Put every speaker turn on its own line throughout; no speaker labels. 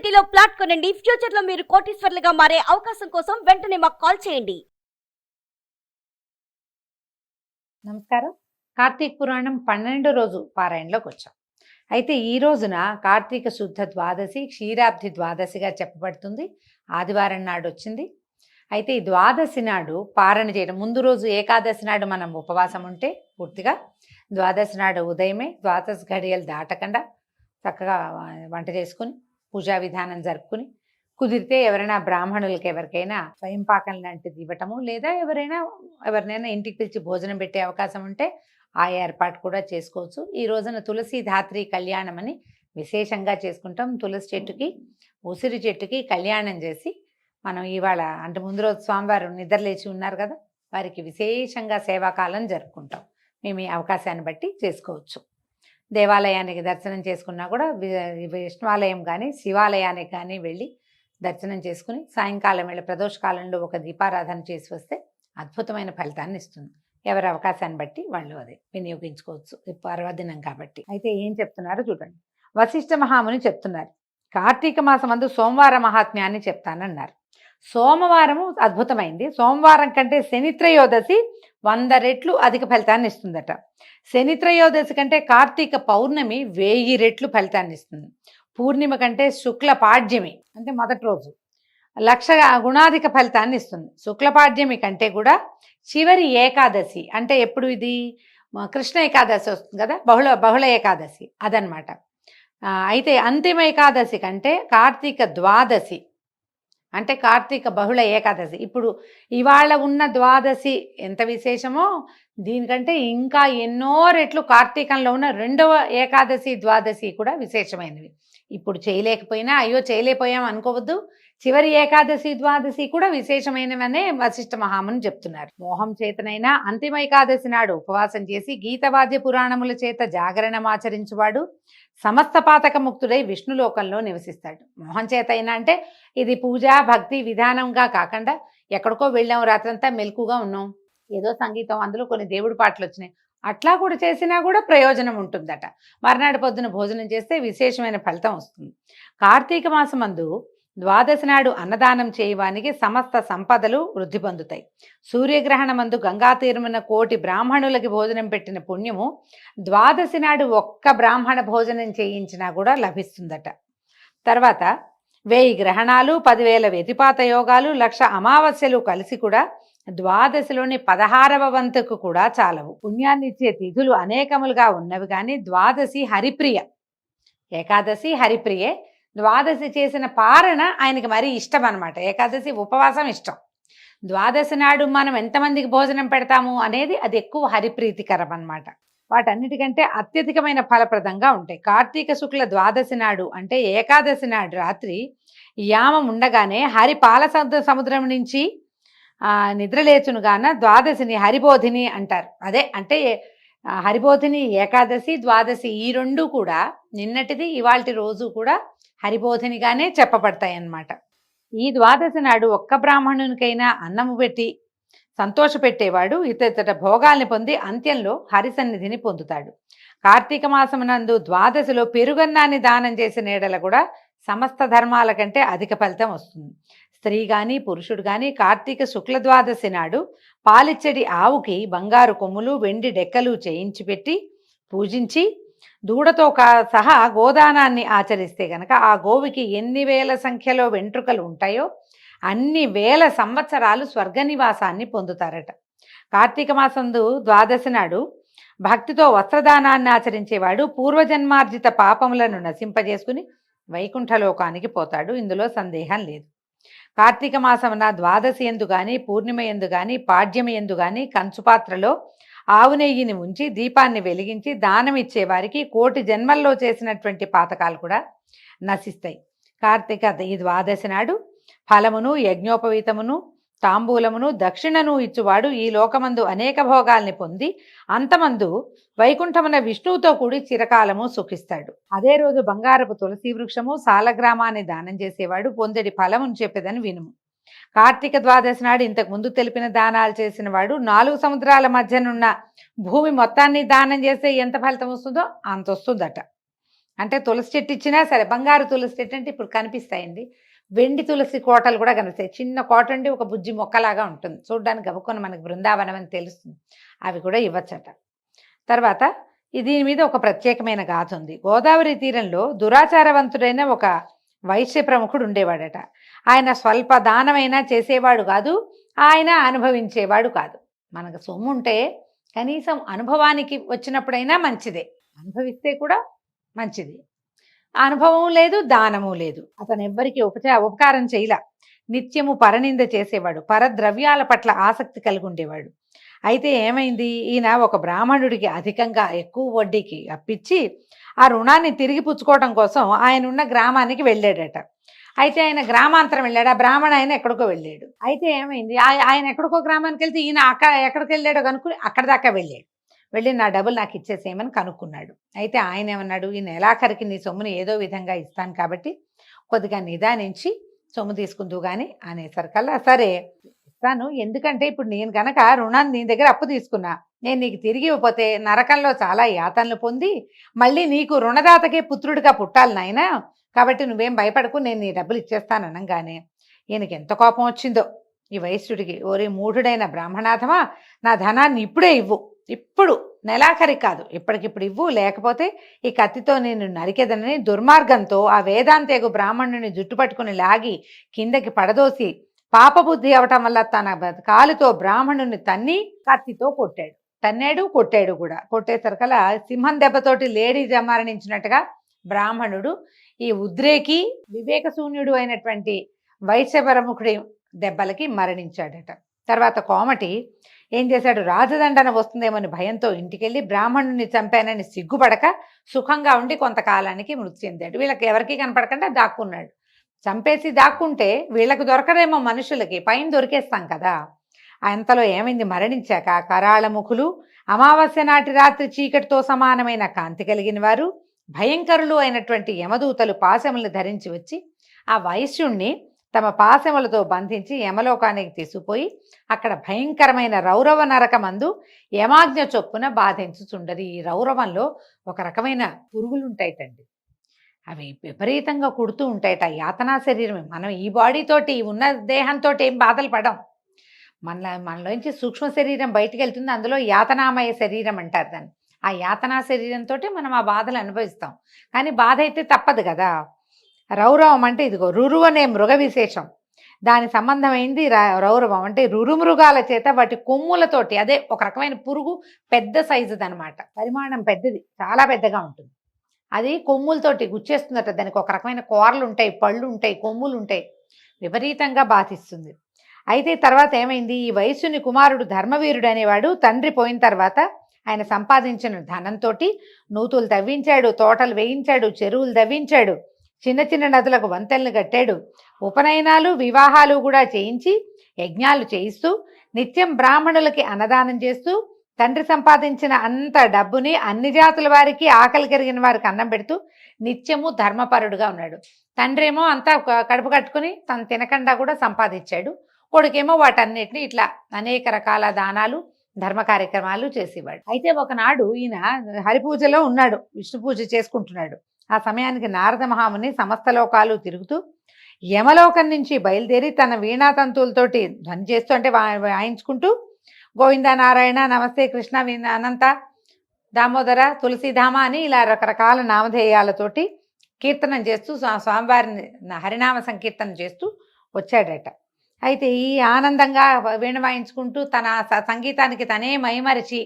సిటీలో ప్లాట్ కొనండి. ఫ్యూచర్ లో మీరు కోటీశ్వర్లుగా మారే అవకాశం కోసం వెంటనే మాకు కాల్ చేయండి.
నమస్కారం. కార్తీక పురాణం 12 రోజు పారాయణలోకి వచ్చాం. అయితే ఈ రోజున కార్తీక శుద్ధ ద్వాదశి క్షీరాబ్ది ద్వాదశిగా చెప్పబడుతుంది. ఆదివారం నాడు వచ్చింది. అయితే ఈ ద్వాదశి నాడు పారణ చేయడం, ముందు రోజు ఏకాదశి నాడు మనం ఉపవాసం ఉంటే పూర్తిగా, ద్వాదశి నాడు ఉదయమే ద్వాదశి ఘడియలు దాటకుండా చక్కగా వంట చేసుకుని పూజా విధానం జరుపుకుని, కుదిరితే ఎవరైనా బ్రాహ్మణులకి ఎవరికైనా స్వయం పాకం లాంటిది ఇవ్వటము, లేదా ఎవరినైనా ఇంటికి పిలిచి భోజనం పెట్టే అవకాశం ఉంటే ఆ ఏర్పాటు కూడా చేసుకోవచ్చు. ఈ రోజున తులసి ధాత్రి కళ్యాణం అని విశేషంగా చేసుకుంటాం. తులసి చెట్టుకి ఉసిరి చెట్టుకి కళ్యాణం చేసి మనం ఇవాళ అంటే ముందు రోజు స్వామివారు నిద్రలేచి ఉన్నారు కదా, వారికి విశేషంగా సేవాకాలం జరుపుకుంటాం. మేము ఈ అవకాశాన్ని బట్టి చేసుకోవచ్చు. దేవాలయానికి దర్శనం చేసుకున్నా కూడా విష్ణువాలయం కానీ శివాలయానికి కానీ వెళ్ళి దర్శనం చేసుకుని సాయంకాలం వేళ ప్రదోషకాలంలో ఒక దీపారాధన చేసి వస్తే అద్భుతమైన ఫలితాన్ని ఇస్తుంది. ఎవరి అవకాశాన్ని బట్టి వాళ్ళు అది వినియోగించుకోవచ్చు. పర్వదినం కాబట్టి. అయితే ఏం చెప్తున్నారో చూడండి. వశిష్ఠ మహాముని చెప్తున్నారు, కార్తీక మాసమందు సోమవార మహాత్మ్యాన్ని చెప్తానన్నారు. సోమవారము అద్భుతమైంది. సోమవారం కంటే శనిత్రయోదశి 100 రెట్లు అధిక ఫలితాన్ని ఇస్తుందట. శనిత్రయోదశి కంటే కార్తీక పౌర్ణమి 1000 రెట్లు ఫలితాన్ని ఇస్తుంది. పూర్ణిమ కంటే శుక్ల పాడ్యమి అంటే మొదటి రోజు 1,00,000 గుణాధిక ఫలితాన్ని ఇస్తుంది. శుక్లపాడ్యమి కంటే కూడా చివరి ఏకాదశి అంటే ఎప్పుడు ఇది కృష్ణ ఏకాదశి వస్తుంది కదా, బహుళ ఏకాదశి అదనమాట. అయితే అంతిమ ఏకాదశి కంటే కార్తీక ద్వాదశి అంటే కార్తీక బహుళ ఏకాదశి. ఇప్పుడు ఇవాళ ఉన్న ద్వాదశి ఎంత విశేషమో దీనికంటే ఇంకా ఎన్నో రెట్లు కార్తీకంలో ఉన్న 2వ ఏకాదశి ద్వాదశి కూడా విశేషమైనవి. ఇప్పుడు చేయలేకపోయినా అయ్యో చేయలేకపోయాం అనుకోవద్దు. చివరి ఏకాదశి ద్వాదశి కూడా విశేషమైనవనే వశిష్ఠ మహాముని చెప్తున్నారు. మోహం చేతనైనా అంతిమ ఏకాదశి నాడు ఉపవాసం చేసి గీతవాద్య పురాణముల చేత జాగరణమాచరించువాడు సమస్త పాతక ముక్తుడై విష్ణులోకంలో నివసిస్తాడు. మోహం చేత అయినా అంటే ఇది పూజ భక్తి విధానంగా కాకుండా ఎక్కడికో వెళ్ళాం, రాత్రంతా మెలకుగా ఉన్నాం, ఏదో సంగీతం అందులో కొన్ని దేవుడి పాటలు వచ్చినాయి, అట్లా కూడా చేసినా కూడా ప్రయోజనం ఉంటుందట. మర్నాడు పొద్దున భోజనం చేస్తే విశేషమైన ఫలితం వస్తుంది. కార్తీక మాసమందు ద్వాదశి నాడు అన్నదానం చేయవానికి సమస్త సంపదలు వృద్ధి పొందుతాయి. సూర్యగ్రహణమందు గంగా తీరమున 1,000,000 బ్రాహ్మణులకి భోజనం పెట్టిన పుణ్యము ద్వాదశి నాడు ఒక్క బ్రాహ్మణ భోజనం చేయించినా కూడా లభిస్తుందట. తర్వాత 1000 గ్రహణాలు, 10,000 వ్యతిపాత యోగాలు, 1,00,000 అమావాస్యలు కలిసి కూడా ద్వాదశిలోని 16వ వంతుకు కూడా చాలవు. పుణ్యాన్నిచ్చే తిథులు అనేకములుగా ఉన్నవి కానీ ద్వాదశి హరిప్రియ. ఏకాదశి హరిప్రియే, ద్వాదశి చేసిన పారణ ఆయనకి మరీ ఇష్టం అనమాట. ఏకాదశి ఉపవాసం ఇష్టం. ద్వాదశి నాడు మనం ఎంతమందికి భోజనం పెడతాము అనేది అది ఎక్కువ హరిప్రీతికరం అనమాట. వాటన్నిటికంటే అత్యధికమైన ఫలప్రదంగా ఉంటాయి. కార్తీక శుక్ల ద్వాదశి నాడు అంటే ఏకాదశి నాడు రాత్రి యామం ఉండగానే హరి పాల సముద్రం నుంచి నిద్రలేచునుగాన ద్వాదశిని హరిబోధిని అంటారు. అదే అంటే హరిబోధిని ఏకాదశి ద్వాదశి ఈ 2 కూడా నిన్నటిది ఇవాల్టి రోజు కూడా హరిబోధినిగానే చెప్పబడతాయి అన్నమాట. ఈ ద్వాదశి నాడు ఒక్క బ్రాహ్మణునికైనా అన్నము పెట్టి సంతోషపెట్టేవాడు ఇతర భోగాల్ని పొంది అంత్యంలో హరిసన్నిధిని పొందుతాడు. కార్తీక మాసమునందు ద్వాదశిలో పెరుగన్నాన్ని దానం చేసిన ఎడల కూడా సమస్త ధర్మాల కంటే అధిక ఫలితం వస్తుంది. స్త్రీ కానీ పురుషుడు కానీ కార్తీక శుక్ల ద్వాదశి నాడు పాలిచ్చడి ఆవుకి బంగారు కొమ్ములు వెండి డెక్కలు చేయించి పెట్టి పూజించి దూడతో సహా గోదానాన్ని ఆచరిస్తే గనక ఆ గోవికి ఎన్ని వేల సంఖ్యలో వెంట్రుకలు ఉంటాయో అన్ని వేల సంవత్సరాలు స్వర్గనివాసాన్ని పొందుతారట. కార్తీక మాసందు ద్వాదశి నాడు భక్తితో వస్త్రదానాన్ని ఆచరించేవాడు పూర్వజన్మార్జిత పాపములను నశింపజేసుకుని వైకుంఠలోకానికి పోతాడు. ఇందులో సందేహం లేదు. కార్తీక మాసమున ద్వాదశి ఎందు కానీ పూర్ణిమ ఎందు కానీ పాడ్యమి ఎందు కానీ కంచుపాత్రలో ఆవు నెయ్యిని ఉంచి దీపాన్ని వెలిగించి దానం ఇచ్చే వారికి 1,00,000 జన్మల్లో చేసినటువంటి పాతకాలు కూడా నశిస్తాయి. కార్తీక ఈ ద్వాదశి నాడు ఫలమును యజ్ఞోపవీతమును తాంబూలమును దక్షిణను ఇచ్చువాడు ఈ లోకమందు అనేక భోగాల్ని పొంది అంతమందు వైకుంఠమున విష్ణువుతో కూడి చిరకాలము సుఖిస్తాడు. అదే రోజు బంగారపు తులసి వృక్షము సాలగ్రామాన్ని దానం చేసేవాడు పొందడి ఫలమును చెప్పేదని వినుము. కార్తీక ద్వాదశి నాడు ఇంతకు ముందు తెలిపిన దానాలు చేసిన వాడు 4 సముద్రాల మధ్యనున్న భూమి మొత్తాన్ని దానం చేస్తే ఎంత ఫలితం వస్తుందో అంత వస్తుందట. అంటే తులసి చెట్టు ఇచ్చినా సరే, బంగారు తులసి చెట్టు అంటే ఇప్పుడు కనిపిస్తాయండి, వెండి తులసి కోటలు కూడా కనిపిస్తాయి. చిన్న కోట అండి, ఒక బుజ్జి మొక్కలాగా ఉంటుంది, చూడడానికి గబుకొని మనకి బృందావనం అని తెలుస్తుంది. అవి కూడా ఇవ్వచ్చట. తర్వాత దీని మీద ఒక ప్రత్యేకమైన గాథ ఉంది. గోదావరి తీరంలో దురాచారవంతుడైన ఒక వైశ్య ప్రముఖుడు ఉండేవాడట. ఆయన స్వల్ప దానమైనా చేసేవాడు కాదు, ఆయన అనుభవించేవాడు కాదు. మనకు సొమ్ము ఉంటే కనీసం అనుభవానికి వచ్చినప్పుడైనా మంచిదే, అనుభవిస్తే కూడా మంచిది. అనుభవం లేదు, దానము లేదు. అతను ఎవ్వరికి ఉపకారం చేయలా. నిత్యము పరనింద చేసేవాడు, పరద్రవ్యాల పట్ల ఆసక్తి కలిగి ఉండేవాడు. అయితే ఏమైంది, ఈయన ఒక బ్రాహ్మణుడికి అధికంగా ఎక్కువ వడ్డీకి అప్పిచ్చి ఆ రుణాన్ని తిరిగి పుచ్చుకోవడం కోసం ఆయన ఉన్న గ్రామానికి వెళ్ళాడట. అయితే ఆయన గ్రామాంతరం వెళ్ళాడు, ఆ బ్రాహ్మణ ఆయన ఎక్కడికో వెళ్ళాడు. అయితే ఏమైంది, ఆయన ఎక్కడికో గ్రామానికి వెళ్తే ఈయన ఎక్కడికి వెళ్ళాడో కనుక్కుని అక్కడి దాకా వెళ్ళి నా డబ్బులు నాకు ఇచ్చేసేయమని కనుక్కున్నాడు. అయితే ఆయన ఏమన్నాడు, ఈ నెలాఖరికి నీ సొమ్ముని ఏదో విధంగా ఇస్తాను కాబట్టి కొద్దిగా నిదానించి సొమ్ము తీసుకుందు కానీ అనేసరికల్లా సరే ఇస్తాను, ఎందుకంటే ఇప్పుడు నేను గనక రుణాన్ని నీ దగ్గర అప్పు తీసుకున్నా, నేను నీకు తిరిగి ఇవ్వకపోతే నరకంలో చాలా యాతనలు పొంది మళ్ళీ నీకు రుణదాతకే పుత్రుడిగా పుట్టాలి నాయనా, కాబట్టి నువ్వేం భయపడకు, నేను నీ డబ్బులు ఇచ్చేస్తాను అనగానే ఈయనకి ఎంత కోపం వచ్చిందో ఈ వైశ్యుడికి. ఓరే మూఢుడైన బ్రాహ్మణాథమా, నా ధనాన్ని ఇప్పుడే ఇవ్వు, ఇప్పుడు నెలాఖరి కాదు, ఇప్పటికిప్పుడు ఇవ్వు, లేకపోతే ఈ కత్తితో నేను నరికెదనని దుర్మార్గంతో ఆ వేదాంతేగు బ్రాహ్మణుని జుట్టుపట్టుకుని లాగి కిందకి పడదోసి పాపబుద్ధి అవటం వల్ల తన కాలుతో బ్రాహ్మణుని తన్ని కత్తితో కొట్టాడు కూడా. కొట్టేసరికలా సింహం దెబ్బతోటి లేడీ మరణించినట్టుగా బ్రాహ్మణుడు ఈ ఉద్రేకి వివేకశూన్యుడు అయినటువంటి వైశ్య ప్రముఖుడి దెబ్బలకి మరణించాడట. తర్వాత కోమటి ఏం చేశాడు, రాజదండన వస్తుందేమని భయంతో ఇంటికెళ్ళి బ్రాహ్మణుని చంపానని సిగ్గుపడక సుఖంగా ఉండి కొంతకాలానికి మృతి చెందాడు. వీళ్ళకి ఎవరికి కనపడకుండా దాక్కున్నాడు. చంపేసి దాక్కుంటే వీళ్ళకి దొరకదేమో, మనుషులకి పైన దొరికేస్తాం కదా. అంతలో ఏమైంది, మరణించాక కరాళముఖులు, అమావాస్య నాటి రాత్రి చీకటితో సమానమైన కాంతి కలిగిన వారు, భయంకరులు అయినటువంటి యమదూతలు పాశములను ధరించి వచ్చి ఆ వైశ్యుణ్ణి తమ పాశములతో బంధించి యమలోకానికి తీసుకుపోయి అక్కడ భయంకరమైన రౌరవ నరకమందు యమాజ్ఞ చొప్పున బాధించుచుండది. ఈ రౌరవంలో ఒక రకమైన పురుగులు ఉంటాయిటండి, అవి విపరీతంగా కుడుతూ ఉంటాయట. యాతనా శరీరం, మనం ఈ బాడీతోటి ఉన్న దేహంతో ఏం బాధలు పడం, మనలోంచి సూక్ష్మ శరీరం బయటికి వెళ్తుంది, అందులో యాతనామయ శరీరం అంటారు దాన్ని. ఆ యాతనా శరీరంతో మనం ఆ బాధలు అనుభవిస్తాం, కానీ బాధ అయితే తప్పదు కదా. రౌరవం అంటే ఇదిగో రురు అనే మృగ విశేషం, దాని సంబంధమైంది రౌరవం అంటే రురుమృగాల చేత వాటి కొమ్ములతోటి, అదే ఒక రకమైన పురుగు, పెద్ద సైజుది అనమాట, పరిమాణం పెద్దది, చాలా పెద్దగా ఉంటుంది. అది కొమ్ములతోటి గుచ్చేస్తుందట, దానికి ఒక రకమైన కూరలు ఉంటాయి, పళ్ళు ఉంటాయి, కొమ్ములు ఉంటాయి, విపరీతంగా బాధిస్తుంది. అయితే తర్వాత ఏమైంది, ఈ వయస్సుని కుమారుడు ధర్మవీరుడు అనేవాడు తండ్రి పోయిన తర్వాత ఆయన సంపాదించిన ధనంతో నూతులు తవ్వించాడు, తోటలు వేయించాడు, చెరువులు తవ్వించాడు, చిన్న చిన్న నదులకు వంతెనలు కట్టాడు, ఉపనయనాలు వివాహాలు కూడా చేయించి యజ్ఞాలు చేయిస్తూ నిత్యం బ్రాహ్మణులకి అన్నదానం చేస్తూ తండ్రి సంపాదించిన అంత డబ్బుని అన్ని జాతుల వారికి, ఆకలి కలిగిన వారికి అన్నం పెడుతూ నిత్యము ధర్మపరుడుగా ఉన్నాడు. తండ్రి ఏమో అంతా కడుపు కట్టుకుని తను తినకుండా కూడా సంపాదించాడు, కొడుకేమో వాటన్నిటిని ఇట్లా అనేక రకాల దానాలు ధర్మ కార్యక్రమాలు చేసేవాడు. అయితే ఒకనాడు ఈయన హరిపూజలో ఉన్నాడు, విష్ణు పూజ చేసుకుంటున్నాడు. ఆ సమయానికి నారద మహాముని సమస్త లోకాలు తిరుగుతూ యమలోకం నుంచి బయలుదేరి తన వీణాతంతువులతోటి ధ్వని చేస్తూ, అంటే వాయించుకుంటూ గోవింద నారాయణ నమస్తే కృష్ణ అనంత దామోదర తులసీధామ అని ఇలా రకరకాల నామధేయాలతోటి కీర్తనం చేస్తూ స్వామివారిని హరినామ సంకీర్తన చేస్తూ వచ్చాడట. అయితే ఈ ఆనందంగా వీణ వాయించుకుంటూ తన సంగీతానికి తనే మైమరిచి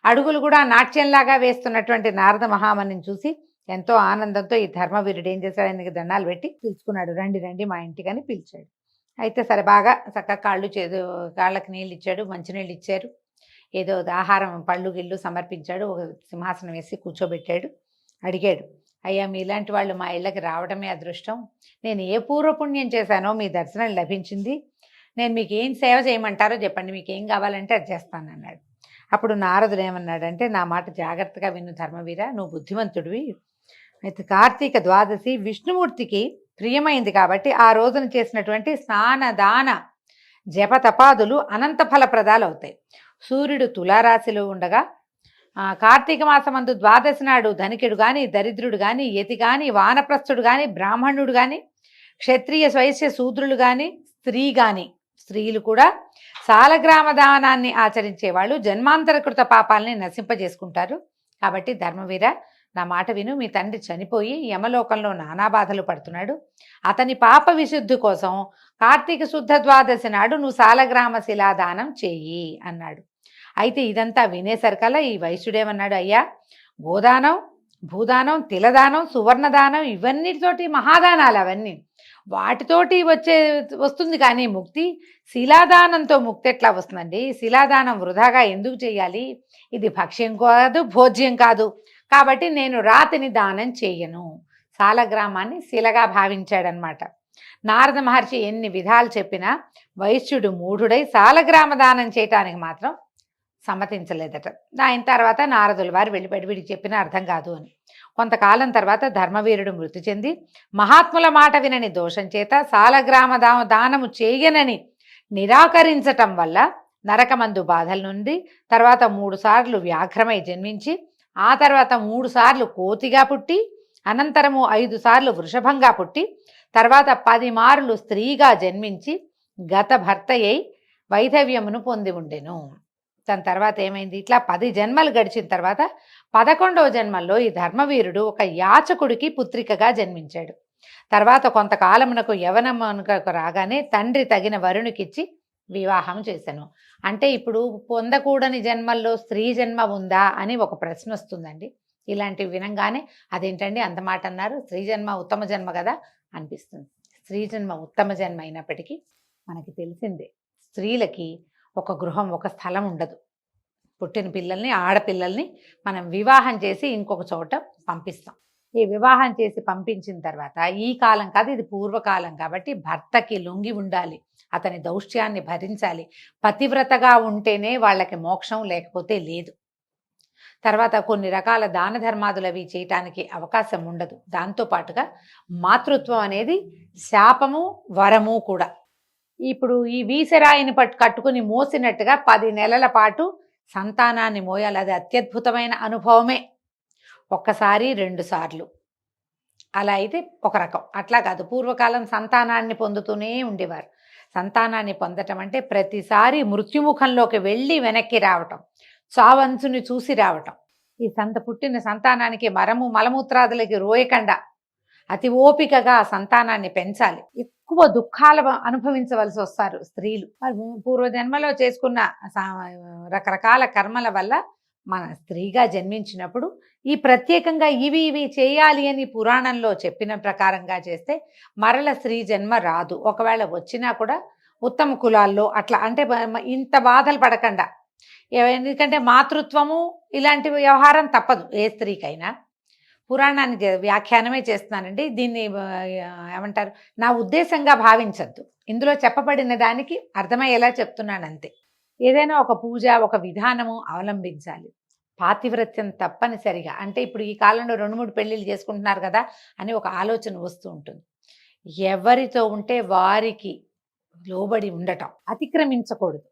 అడుగులు కూడా నాట్యంలాగా వేస్తున్నటువంటి నారద మహామునిని చూసి ఎంతో ఆనందంతో ఈ ధర్మవీరుడు ఏం చేశాడు, ఆయనకి దండాలు పెట్టి పిలుచుకున్నాడు, రండి రండి మా ఇంటికి అని పిలిచాడు. అయితే సరే బాగా చక్కగా కాళ్ళకి నీళ్ళు ఇచ్చాడు, మంచినీళ్ళు ఇచ్చారు, ఏదో ఆహారం పళ్ళు గిళ్ళు సమర్పించాడు, ఒక సింహాసనం వేసి కూర్చోబెట్టాడు. అడిగాడు, అయ్యా మీలాంటి వాళ్ళు మా ఇళ్ళకి రావడమే అదృష్టం, నేను ఏ పూర్వపుణ్యం చేశానో మీ దర్శనం లభించింది, నేను మీకు ఏం సేవ చేయమంటారో చెప్పండి, మీకు ఏం కావాలంటే అది చేస్తానన్నాడు. అప్పుడు నారదుడు ఏమన్నాడంటే, నా మాట జాగ్రత్తగా విను ధర్మవీర, నువ్వు బుద్ధిమంతుడివి. అయితే కార్తీక ద్వాదశి విష్ణుమూర్తికి ప్రియమైంది కాబట్టి ఆ రోజున చేసినటువంటి స్నాన దాన జపతపాదులు అనంత ఫలప్రదాలు అవుతాయి. సూర్యుడు తులారాశిలో ఉండగా కార్తీక మాసమందు ద్వాదశి నాడు ధనికుడు గాని, దరిద్రుడు గాని, యతి గాని, వానప్రస్థుడు గాని, బ్రాహ్మణుడు గాని, క్షత్రియ వైశ్య శూద్రులు గాని, స్త్రీ గాని, స్త్రీలు కూడా సాలగ్రామ దానాన్ని ఆచరించే వాళ్ళు జన్మాంతరకృత పాపాలని నశింపజేసుకుంటారు. కాబట్టి ధర్మవీర, నా మాట విను. మీ తండ్రి చనిపోయి యమలోకంలో నానా బాధలు పడుతున్నాడు. అతని పాప విశుద్ధి కోసం కార్తీక శుద్ధ ద్వాదశి నాడు నువ్వు సాలగ్రామ శిలాదానం చెయ్యి అన్నాడు. అయితే ఇదంతా వినేసరికల్లా ఈ వైశ్యుడేమన్నాడు, అయ్యా, గోదానం, భూదానం, తిలదానం, సువర్ణదానం, ఇవన్నిటితోటి మహాదానాలు అవన్నీ, వాటితోటి వస్తుంది కానీ ముక్తి శిలాదానంతో ముక్తి ఎట్లా వస్తుందండి? శిలాదానం వృధాగా ఎందుకు చేయాలి? ఇది భక్ష్యం కాదు, భోజ్యం కాదు. కాబట్టి నేను రాతిని దానం చేయను. సాలగ్రామాన్ని శిలగా భావించాడనమాట. నారద మహర్షి ఎన్ని విధాలు చెప్పినా వైశ్యుడు మూఢుడై సాలగ్రామ దానం చేయటానికి మాత్రం సమ్మతించలేదట. ఆయన తర్వాత నారదుల వారు వెళ్ళిపడి వీడికి చెప్పినా అర్థం కాదు అని. కొంతకాలం తర్వాత ధర్మవీరుడు మృతి చెంది మహాత్ముల మాట వినని దోషం చేత సాలగ్రామ దానము చేయనని నిరాకరించటం వల్ల నరకమందు బాధల నుండి తర్వాత 3 సార్లు వ్యాఘ్రమై జన్మించి, ఆ తర్వాత 3 సార్లు కోతిగా పుట్టి, అనంతరము 5 సార్లు వృషభంగా పుట్టి, తర్వాత 10 మార్లు స్త్రీగా జన్మించి గత భర్తయ్యి వైధవ్యమును పొంది ఉండెను. దాని తర్వాత ఏమైంది? ఇట్లా 10 జన్మలు గడిచిన తర్వాత 11వ జన్మల్లో ఈ ధర్మవీరుడు ఒక యాచకుడికి పుత్రికగా జన్మించాడు. తర్వాత కొంతకాలమునకు యవనమునకు రాగానే తండ్రి తగిన వరునికిచ్చి వివాహం చేశాను. అంటే ఇప్పుడు పొందకూడని జన్మల్లో స్త్రీ జన్మ ఉందా అని ఒక ప్రశ్న వస్తుందండి. ఇలాంటివి వినంగానే అదేంటండి అంత మాట అన్నారు, స్త్రీ జన్మ ఉత్తమ జన్మ కదా అనిపిస్తుంది. స్త్రీ జన్మ ఉత్తమ జన్మ అయినప్పటికీ మనకి తెలిసిందే, స్త్రీలకి ఒక గృహం, ఒక స్థలం ఉండదు. పుట్టిన పిల్లల్ని, ఆడపిల్లల్ని మనం వివాహం చేసి ఇంకొక చోట పంపిస్తాం. ఈ వివాహం చేసి పంపించిన తర్వాత ఈ కాలం కాదు, ఇది పూర్వకాలం కాబట్టి భర్తకి లొంగి ఉండాలి, అతని దౌష్ట్యాన్ని భరించాలి. పతివ్రతగా ఉంటేనే వాళ్ళకి మోక్షం, లేకపోతే లేదు. తర్వాత కొన్ని రకాల దాన ధర్మాదులు అవి చేయటానికి అవకాశం ఉండదు. దాంతోపాటుగా మాతృత్వం అనేది శాపము, వరము కూడా. ఇప్పుడు ఈ వీసరాయిని కట్టుకుని మోసినట్టుగా 10 నెలల పాటు సంతానాన్ని మోయాలి. అది అత్యద్భుతమైన అనుభవమే. ఒక్కసారి 2 సార్లు అలా అయితే ఒక రకం. అట్లా కాదు, పూర్వకాలం సంతానాన్ని పొందుతూనే ఉండేవారు. సంతానాన్ని పొందటం అంటే ప్రతిసారి మృత్యుముఖంలోకి వెళ్ళి వెనక్కి రావటం, చావంచుని చూసి రావటం. ఈ పుట్టిన సంతానానికి మలమూత్రాదులకి రోయకుండా అతి ఓపికగా సంతానాన్ని పెంచాలి. ఎక్కువ దుఃఖాలు అనుభవించవలసి వస్తారు స్త్రీలు. పూర్వజన్మలో చేసుకున్న రకరకాల కర్మల వల్ల మన స్త్రీగా జన్మించినప్పుడు ఈ ప్రత్యేకంగా ఇవి చేయాలి అని పురాణంలో చెప్పిన ప్రకారంగా చేస్తే మరల స్త్రీ జన్మ రాదు. ఒకవేళ వచ్చినా కూడా ఉత్తమ కులాల్లో అట్లా, అంటే ఇంత బాధలు పడకుండా. ఎందుకంటే మాతృత్వము ఇలాంటి వ్యవహారం తప్పదు ఏ స్త్రీకైనా. పురాణానికి వ్యాఖ్యానమే చేస్తున్నానండి. దీన్ని ఏమంటారు, నా ఉద్దేశంగా భావించద్దు. ఇందులో చెప్పబడిన దానికి అర్థమయ్యేలా చెప్తున్నాను అంతే. ఏదైనా ఒక పూజ, ఒక విధానము అవలంబించాలి. పాతివ్రత్యం తప్పనిసరిగా. అంటే ఇప్పుడు ఈ కాలంలో 2-3 పెళ్ళిళ్ళు చేసుకుంటున్నారు కదా అని ఒక ఆలోచన వస్తూ ఉంటుంది. ఎవరితో ఉంటే వారికి లోబడి ఉండటం, అతిక్రమించకూడదు.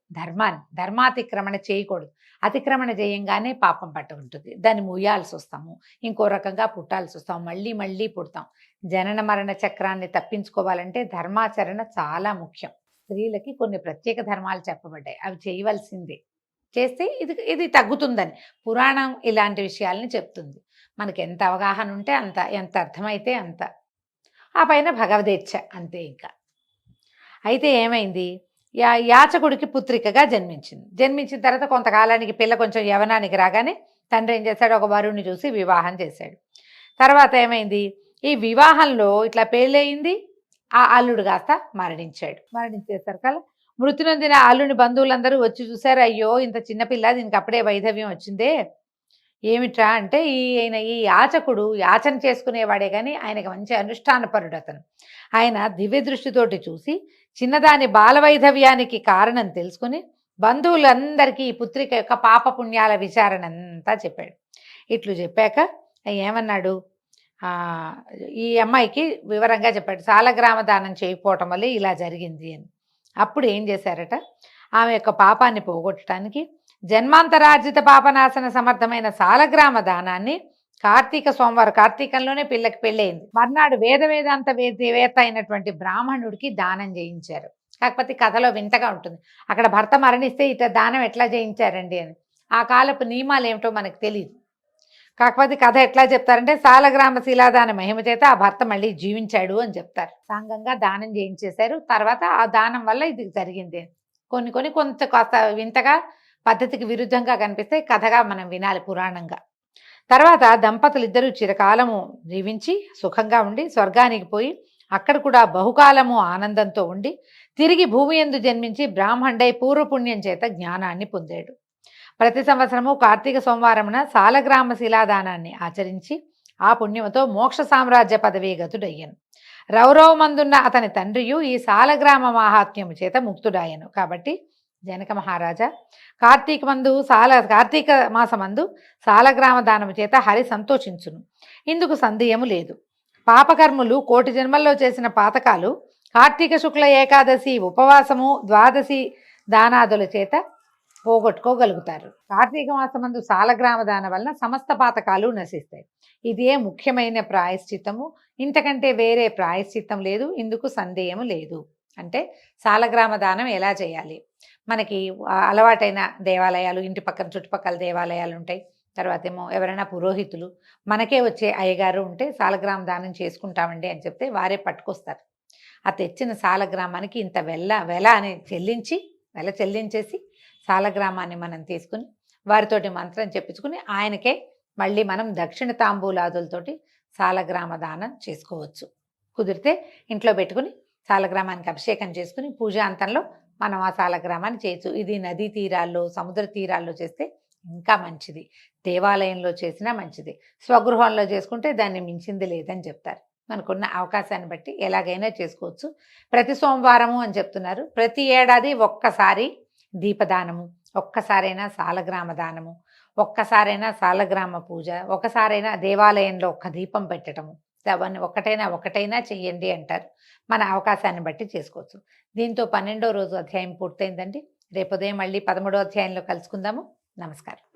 ధర్మాతిక్రమణ చేయకూడదు. అతిక్రమణ చేయంగానే పాపం పట్టుకుంటుంది. దాన్ని ముయ్యాల్సి వస్తాము, ఇంకో రకంగా పుట్టాల్సి వస్తాము, మళ్ళీ మళ్ళీ పుడతాం. జనన మరణ చక్రాన్ని తప్పించుకోవాలంటే ధర్మాచరణ చాలా ముఖ్యం. స్త్రీలకి కొన్ని ప్రత్యేక ధర్మాలు చెప్పబడ్డాయి, అవి చేయవలసిందే. చేస్తే ఇది తగ్గుతుందని పురాణం ఇలాంటి విషయాల్ని చెప్తుంది. మనకి ఎంత అవగాహన ఉంటే అంత, ఎంత అర్థమైతే అంత. ఆ పైన భగవదేచ్ఛ అంతే. ఇంకా అయితే ఏమైంది, యాచకుడికి పుత్రికగా జన్మించిన తర్వాత కొంతకాలానికి పిల్ల కొంచెం యవనానికి రాగానే తండ్రి ఏం చేశాడు, ఒక వరుణ్ణి చూసి వివాహం చేశాడు. తర్వాత ఏమైంది, ఈ వివాహంలో ఇట్లా పెళ్ళయింది, ఆ అల్లుడు కాస్త మరణించేసరికల్లా మృతి నొందిన అల్లుని బంధువులందరూ వచ్చి చూశారు. అయ్యో, ఇంత చిన్నపిల్ల, దీనికి అప్పుడే వైధవ్యం వచ్చిందే, ఏమిట్రా అంటే ఈ యాచకుడు యాచన చేసుకునేవాడే కానీ ఆయనకి మంచి అనుష్ఠానపరుడు. ఆయన దివ్య దృష్టితోటి చూసి చిన్నదాని బాలవైధవ్యానికి కారణం తెలుసుకుని బంధువులందరికీ ఈ పుత్రిక యొక్క పాపపుణ్యాల విచారణ అంతా చెప్పాడు. ఇట్లు చెప్పాక ఏమన్నాడు, ఈ అమ్మాయికి వివరంగా చెప్పాడు, సాలగ్రామ దానం చేయకపోవటం వల్లే ఇలా జరిగింది అని. అప్పుడు ఏం చేశారట, ఆమె యొక్క పాపాన్ని పోగొట్టడానికి జన్మాంతరార్జిత పాపనాశన సమర్థమైన సాలగ్రామ దానాన్ని కార్తీక సోమవారం, కార్తీకంలోనే పిల్లకి పెళ్ళయింది, మర్నాడు వేదాంత వేత్త అయినటువంటి బ్రాహ్మణుడికి దానం చేయించారు. కాకపోతే కథలో వింతగా ఉంటుంది. అక్కడ భర్త మరణిస్తే ఇట దానం ఎట్లా చేయించారండి అని. ఆ కాలపు నియమాలు ఏమిటో మనకు తెలియదు. కాకపోతే కథ ఎట్లా చెప్తారంటే సాలగ్రామ శిలాదాన మహిమ చేత ఆ భర్త మళ్ళీ జీవించాడు అని చెప్తారు. సాంగంగా దానం చేయించేశారు. తర్వాత ఆ దానం వల్ల ఇది జరిగింది. కొంత కాస్త వింతగా పద్ధతికి విరుద్ధంగా కనిపిస్తే కథగా మనం వినాలి పురాణంగా. తర్వాత దంపతులు ఇద్దరూ చిరకాలము జీవించి సుఖంగా ఉండి స్వర్గానికి పోయి అక్కడ కూడా బహుకాలము ఆనందంతో ఉండి తిరిగి భూమి యందు జన్మించి బ్రాహ్మణుడై పూర్వపుణ్యం చేత జ్ఞానాన్ని పొందాడు. ప్రతి సంవత్సరము కార్తీక సోమవారమున సాలగ్రామ శిలాదానాన్ని ఆచరించి ఆ పుణ్యముతో మోక్ష సామ్రాజ్య పదవీ గతుడయ్యను. రౌరవమందున్న అతని తండ్రియు ఈ సాలగ్రామ మాహాత్మ్యము చేత ముక్తుడాయను. కాబట్టి జనక మహారాజా, కార్తీక మాసమందు సాలగ్రామ దానము చేత హరి సంతోషించును. ఇందుకు సందేహము లేదు. పాపకర్ములు కోటి జన్మల్లో చేసిన పాతకాలు కార్తీక శుక్ల ఏకాదశి ఉపవాసము ద్వాదశి దానాదుల చేత పోగొట్టుకోగలుగుతారు. కార్తీక మాసమందు సాలగ్రామ దాన వలన సమస్త పాతకాలు నశిస్తాయి. ఇదే ముఖ్యమైన ప్రాయశ్చిత్తము. ఇంతకంటే వేరే ప్రాయశ్చిత్తం లేదు. ఇందుకు సందేహము లేదు. అంటే సాలగ్రామ దానం ఎలా చేయాలి? మనకి అలవాటైన దేవాలయాలు, ఇంటి పక్కన చుట్టుపక్కల దేవాలయాలు ఉంటాయి. తర్వాత ఏమో ఎవరైనా పురోహితులు, మనకే వచ్చే అయ్యగారు ఉంటే సాలగ్రామ దానం చేసుకుంటామండి అని చెప్తే వారే పట్టుకొస్తారు. ఆ తెచ్చిన సాలగ్రామానికి ఇంత వెల అని చెల్లించేసి సాలగ్రామాన్ని మనం తీసుకుని వారితోటి మంత్రం చెప్పించుకుని ఆయనకే మళ్ళీ మనం దక్షిణ తాంబూలాదులతోటి సాలగ్రామ దానం చేసుకోవచ్చు. కుదిరితే ఇంట్లో పెట్టుకుని సాలగ్రామానికి అభిషేకం చేసుకుని పూజాంతంలో మనం ఆ సాలగ్రామాన్ని చేయొచ్చు. ఇది నదీ తీరాల్లో, సముద్ర తీరాల్లో చేస్తే ఇంకా మంచిది. దేవాలయంలో చేసినా మంచిది. స్వగృహంలో చేసుకుంటే దాన్ని మించింది లేదని చెప్తారు. మనకున్న అవకాశాన్ని బట్టి ఎలాగైనా చేసుకోవచ్చు. ప్రతి సోమవారము అని చెప్తున్నారు. ప్రతి ఏడాది ఒక్కసారి దీపదానము, ఒక్కసారైనా సాలగ్రామ దానము, ఒక్కసారైనా సాలగ్రామ పూజ, ఒకసారైనా దేవాలయంలో ఒక్క దీపం పెట్టడము, అవన్నీ ఒకటైనా చెయ్యండి అంటారు. మన అవకాశాన్ని బట్టి చేసుకోవచ్చు. దీంతో 12వ రోజు అధ్యాయం పూర్తయిందండి. రేపు ఉదయం మళ్ళీ 13వ అధ్యాయంలో కలుసుకుందాము. నమస్కారం.